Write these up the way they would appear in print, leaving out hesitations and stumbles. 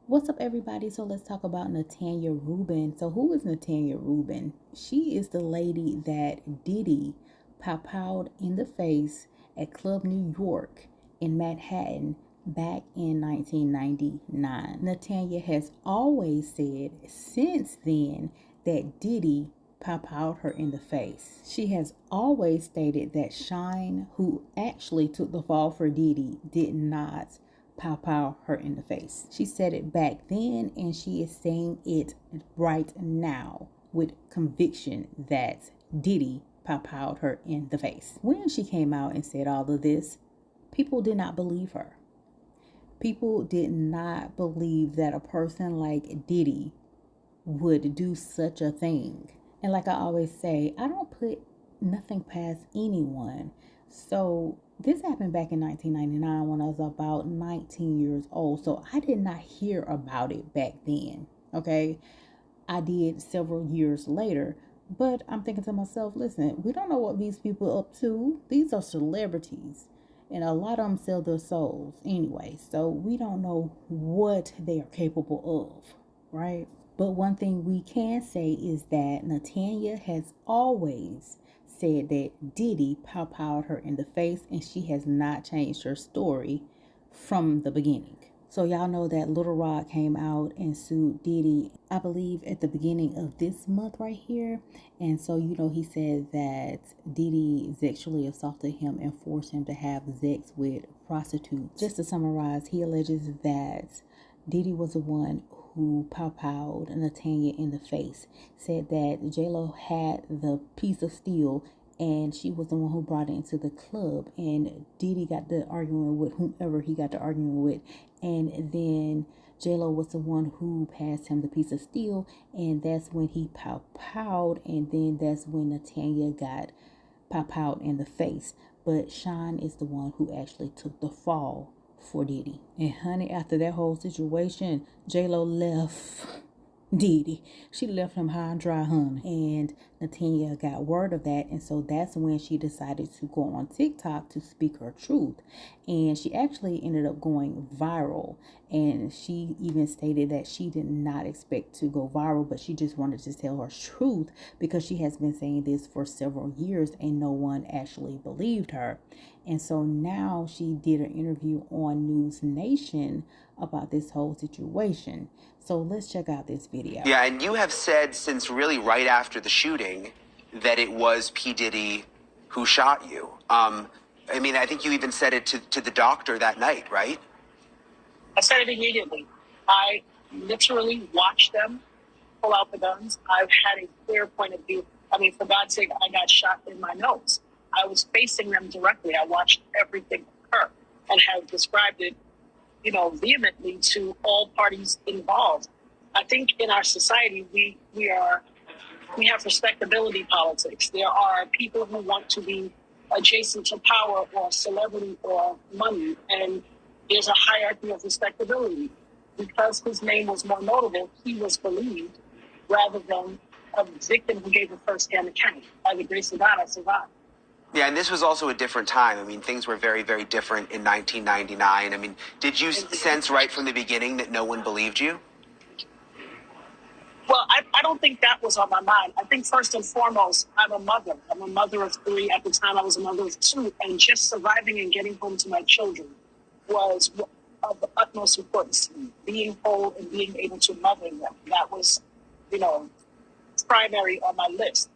What's up, everybody? So let's talk about Natania Rueben. So who is Natania Rueben? She is the lady that Diddy pow-powed in the face at Club New York in Manhattan back in 1999. Natania has always said since then that Diddy pow-powed her in the face. She has always stated that Shine, who actually took the fall for Diddy, did not pow her in the face. She said it back then, and she is saying it right now with conviction that Diddy pow her in the face. When she came out and said all of this, people did not believe her. People did not believe that a person like Diddy would do such a thing. And like I always say, I don't put nothing past anyone. So this happened back in 1999 when I was about 19 years old. So I did not hear about it back then. Okay. I did several years later. But I'm thinking to myself, listen, we don't know what these people are up to. These are celebrities. And a lot of them sell their souls anyway. So we don't know what they are capable of. Right. But one thing we can say is that Natania has always said that Diddy pow-powed her in the face, and she has not changed her story from the beginning. So y'all know that Little Rod came out and sued Diddy, I believe at the beginning of this month right here. And so, he said that Diddy sexually assaulted him and forced him to have sex with prostitutes. Just to summarize, he alleges that Diddy was the one who pow-powed Natania in the face, said that J-Lo had the piece of steel and she was the one who brought it into the club, and Diddy got the arguing with whomever he got the arguing with, and then J-Lo was the one who passed him the piece of steel, and that's when he pow-powed, and then that's when Natania got pow-powed in the face. But Sean is the one who actually took the fall for Diddy. And honey, after that whole situation, J-Lo left Diddy. She left him high and dry, honey. And Natania got word of that, and so that's when she decided to go on TikTok to speak her truth. And she actually ended up going viral. And she even stated that she did not expect to go viral, but she just wanted to tell her truth because she has been saying this for several years and no one actually believed her. And so now she did an interview on News Nation about this whole situation. So let's check out this video. Yeah, and you have said since really right after the shooting that it was P. Diddy who shot you. I think you even said it to the doctor that night, right? I said it immediately. I literally watched them pull out the guns. I've had a clear point of view. For God's sake, I got shot in my nose. I was facing them directly. I watched everything occur and have described it, vehemently to all parties involved. I think in our society, we have respectability politics. There are people who want to be adjacent to power or celebrity or money, and there's a hierarchy of respectability. Because his name was more notable, he was believed rather than a victim who gave a first-hand account. By the grace of God, I survived. Yeah, and this was also a different time. Things were very, very different in 1999. Did you sense right from the beginning that no one believed you? Well, I don't think that was on my mind. I think first and foremost, I'm a mother. I'm a mother of 3. At the time, I was a mother of 2. And just surviving and getting home to my children was of the utmost importance to me. Being whole and being able to mother them. That was, primary on my list.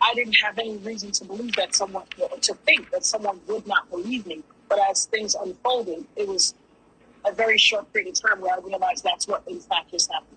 I didn't have any reason to believe that to think that someone would not believe me. But as things unfolded, it was a very short period of time where I realized that's what in fact has happened.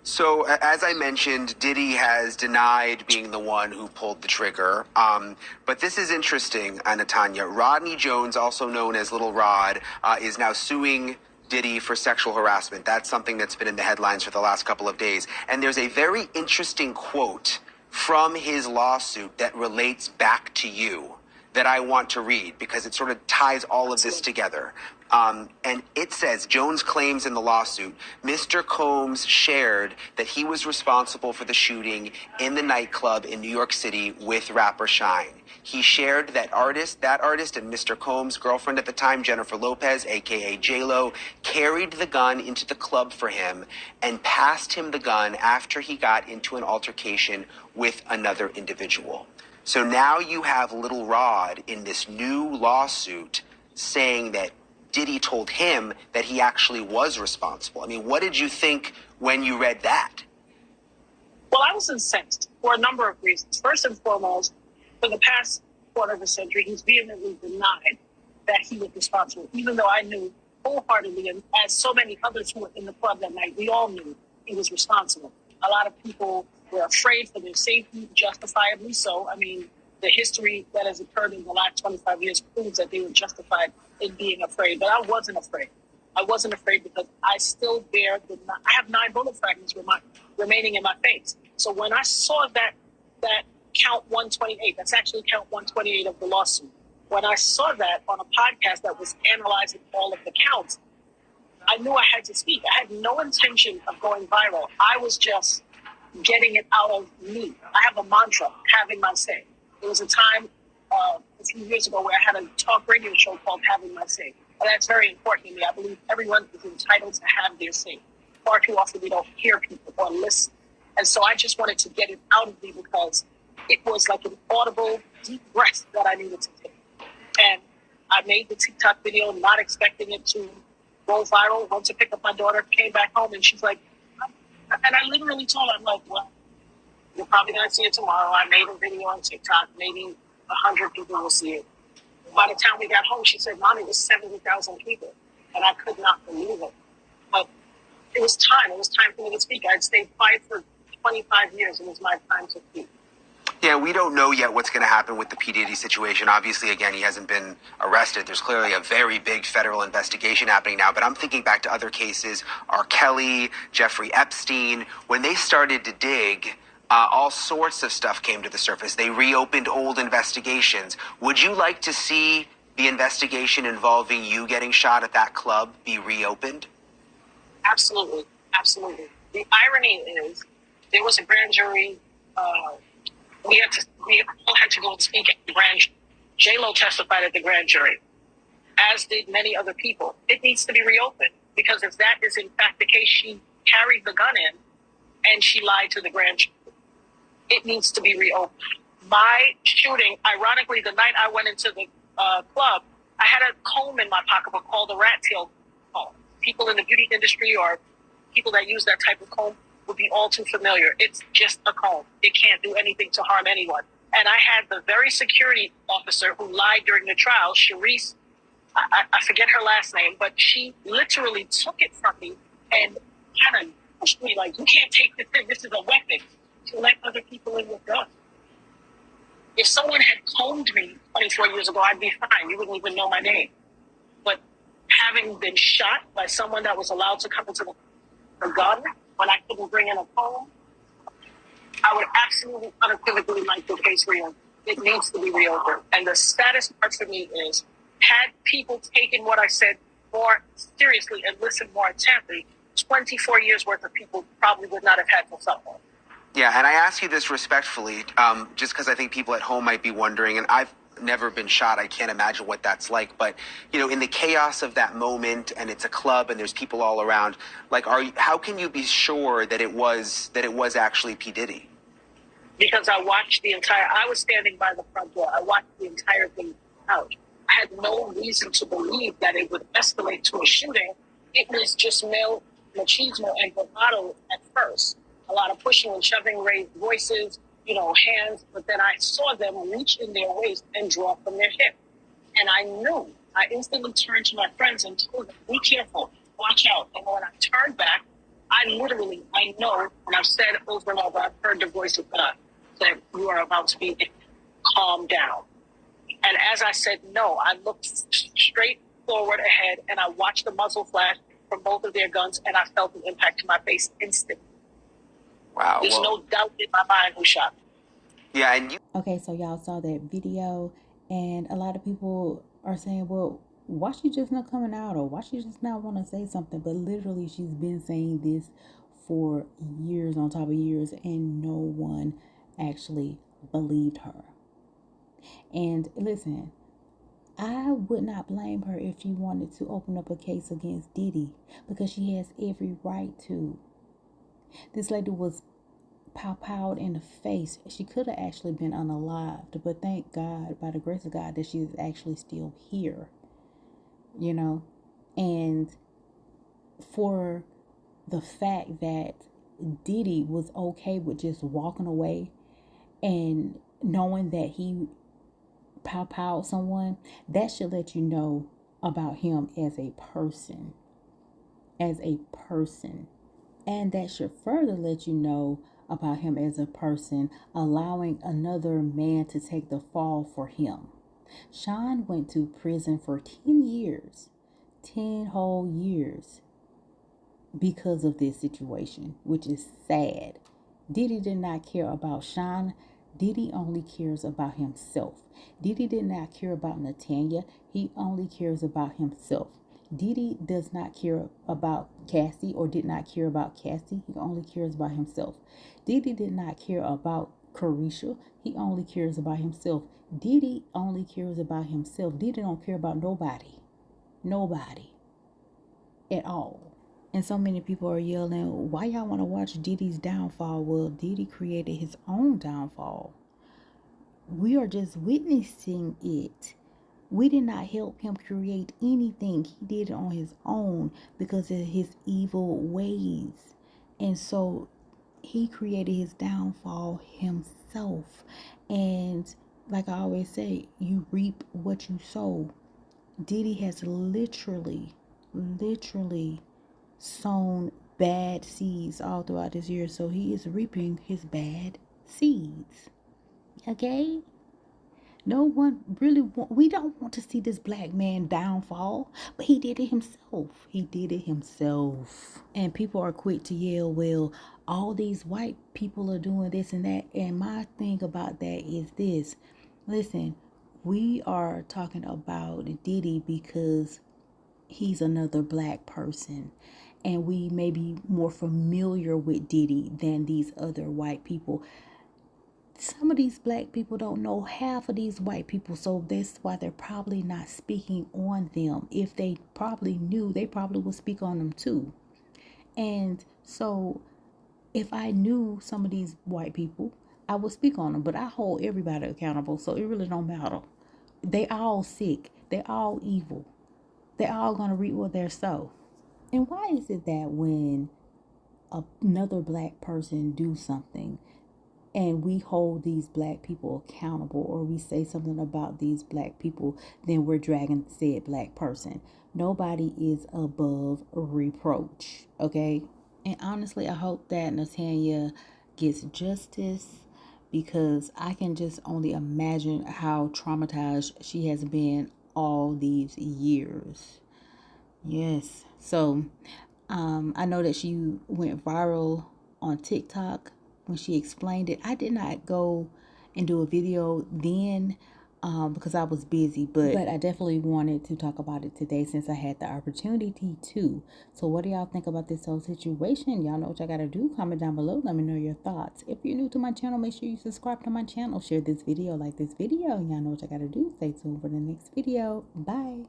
So, as I mentioned, Diddy has denied being the one who pulled the trigger. But this is interesting, Natania. Rodney Jones, also known as Little Rod, is now suing Diddy for sexual harassment. That's something that's been in the headlines for the last couple of days. And there's a very interesting quote from his lawsuit that relates back to you that I want to read because it sort of ties all of this together. And it says, Jones claims in the lawsuit, Mr. Combs shared that he was responsible for the shooting in the nightclub in New York City with rapper Shine. He shared that artist and Mr. Combs' girlfriend at the time, Jennifer Lopez, aka J-Lo, carried the gun into the club for him and passed him the gun after he got into an altercation with another individual. So now you have Little Rod in this new lawsuit saying that Diddy told him that he actually was responsible. I mean, what did you think when you read that? Well, I was incensed for a number of reasons. First and foremost, for the past quarter of a century, he's vehemently denied that he was responsible, even though I knew wholeheartedly, and as so many others who were in the club that night, we all knew he was responsible. A lot of people were afraid for their safety, justifiably so. I mean, the history that has occurred in the last 25 years proves that they were justified in being afraid. But I wasn't afraid. I wasn't afraid because I still bear I have 9 bullet fragments remaining in my face. So when I saw that count 128, that's actually count 128 of the lawsuit. When I saw that on a podcast that was analyzing all of the counts, I knew I had to speak. I had no intention of going viral. I was just getting it out of me. I have a mantra, having my say. There was a time a few years ago where I had a talk radio show called Having My Say. And that's very important to me. I believe everyone is entitled to have their say. Far too often we don't hear people or listen. And so I just wanted to get it out of me because it was like an audible, deep breath that I needed to take. And I made the TikTok video not expecting it to go viral. Went to pick up my daughter, came back home, and she's like, and I literally told her, I'm like, well, you're probably going to see it tomorrow. I made a video on TikTok. Maybe 100 people will see it. By the time we got home, she said, Mommy, it was 70,000 people. And I could not believe it. But it was time. It was time for me to speak. I'd stayed quiet for 25 years. It was my time to speak. Yeah, we don't know yet what's going to happen with the P. Diddy situation. Obviously, again, he hasn't been arrested. There's clearly a very big federal investigation happening now. But I'm thinking back to other cases, R. Kelly, Jeffrey Epstein. When they started to dig, all sorts of stuff came to the surface. They reopened old investigations. Would you like to see the investigation involving you getting shot at that club be reopened? Absolutely. Absolutely. The irony is there was a grand jury. We all had to go and speak at the grand jury. J-Lo testified at the grand jury, as did many other people. It needs to be reopened because if that is in fact the case, she carried the gun in and she lied to the grand jury. It needs to be reopened. My shooting, ironically, the night I went into the club, I had a comb in my pocketbook called a rat tail comb. People in the beauty industry or people that use that type of comb would be all too familiar. It's just a comb. It can't do anything to harm anyone. And I had the very security officer who lied during the trial, Sharice, I forget her last name, but she literally took it from me and kind of pushed me like, you can't take this in. This is a weapon to let other people in with guns. If someone had combed me 24 years ago, I'd be fine. You wouldn't even know my name. But having been shot by someone that was allowed to come into the gun when I couldn't bring in a comb, I would absolutely unequivocally like the case reopened. It needs to be reopened. And the saddest part for me is, had people taken what I said more seriously and listened more intently, 24 years worth of people probably would not have had to suffer. Yeah, and I ask you this respectfully, just because I think people at home might be wondering, and I've never been shot. I can't imagine what that's like. But, you know, in the chaos of that moment, and it's a club and there's people all around, like, how can you be sure that it was actually P. Diddy? Because I was standing by the front door. I watched the entire thing out. I had no reason to believe that it would escalate to a shooting. It was just male machismo and bravado at first. A lot of pushing and shoving, raised voices, hands. But then I saw them reach in their waist and draw from their hip. And I instantly turned to my friends and told them, be careful, watch out. And when I turned back, I know, and I've said over and over, I've heard the voice of God, that you are about to be calm down. And as I said no, I looked straight forward ahead and I watched the muzzle flash from both of their guns and I felt the impact to my face instantly. Wow. There's no doubt in my mind who shot me. Yeah, and Okay, so y'all saw that video, and a lot of people are saying, well, why she just not coming out, or why she just not want to say something? But literally, she's been saying this for years on top of years, and no one actually believed her. And listen, I would not blame her if she wanted to open up a case against Diddy, because she has every right to. This lady was pow-powed in the face. She could have actually been unalived, but thank God, by the grace of God, that she is actually still here, you know. And for the fact that Diddy was okay with just walking away and knowing that he pow someone, that should let you know about him as a person. And that should further let you know about him as a person, allowing another man to take the fall for him. Sean went to prison for 10 years, 10 whole years, because of this situation, which is sad. Diddy did not care about Sean. Diddy only cares about himself. Diddy did not care about Natania. He only cares about himself. Diddy does not care about Cassie, or did not care about Cassie. He only cares about himself. Diddy did not care about Carisha. He only cares about himself. Diddy only cares about himself. Diddy don't care about nobody. Nobody. At all. And so many people are yelling, why y'all want to watch Diddy's downfall? Well, Diddy created his own downfall. We are just witnessing it. We did not help him create anything. He did it on his own because of his evil ways. And so he created his downfall himself. And like I always say, you reap what you sow. Diddy has literally sown bad seeds all throughout this year. So he is reaping his bad seeds. Okay? No one really we don't want to see this black man downfall, but he did it himself. He did it himself. And people are quick to yell, well, all these white people are doing this and that. And my thing about that is this. Listen, we are talking about Diddy because he's another black person. And we may be more familiar with Diddy than these other white people. Some of these black people don't know half of these white people, so that's why they're probably not speaking on them. If they probably knew, they probably would speak on them too. And so if I knew some of these white people, I would speak on them, but I hold everybody accountable, so it really don't matter. They all sick. They all evil. They're all going to reap what they're sow. And why is it that when another black person do something, and we hold these black people accountable, or we say something about these black people, then we're dragging said black person? Nobody is above reproach, okay? And honestly, I hope that Natania gets justice, because I can just only imagine how traumatized she has been all these years. Yes. So, I know that she went viral on TikTok when she explained it. I did not go and do a video then because I was busy, but I definitely wanted to talk about it today since I had the opportunity to. So what do y'all think about this whole situation? Y'all know what y'all gotta do. Comment down below. Let me know your thoughts. If you're new to my channel, make sure you subscribe to my channel. Share this video, like this video. Y'all know what y'all gotta do. Stay tuned for the next video. Bye.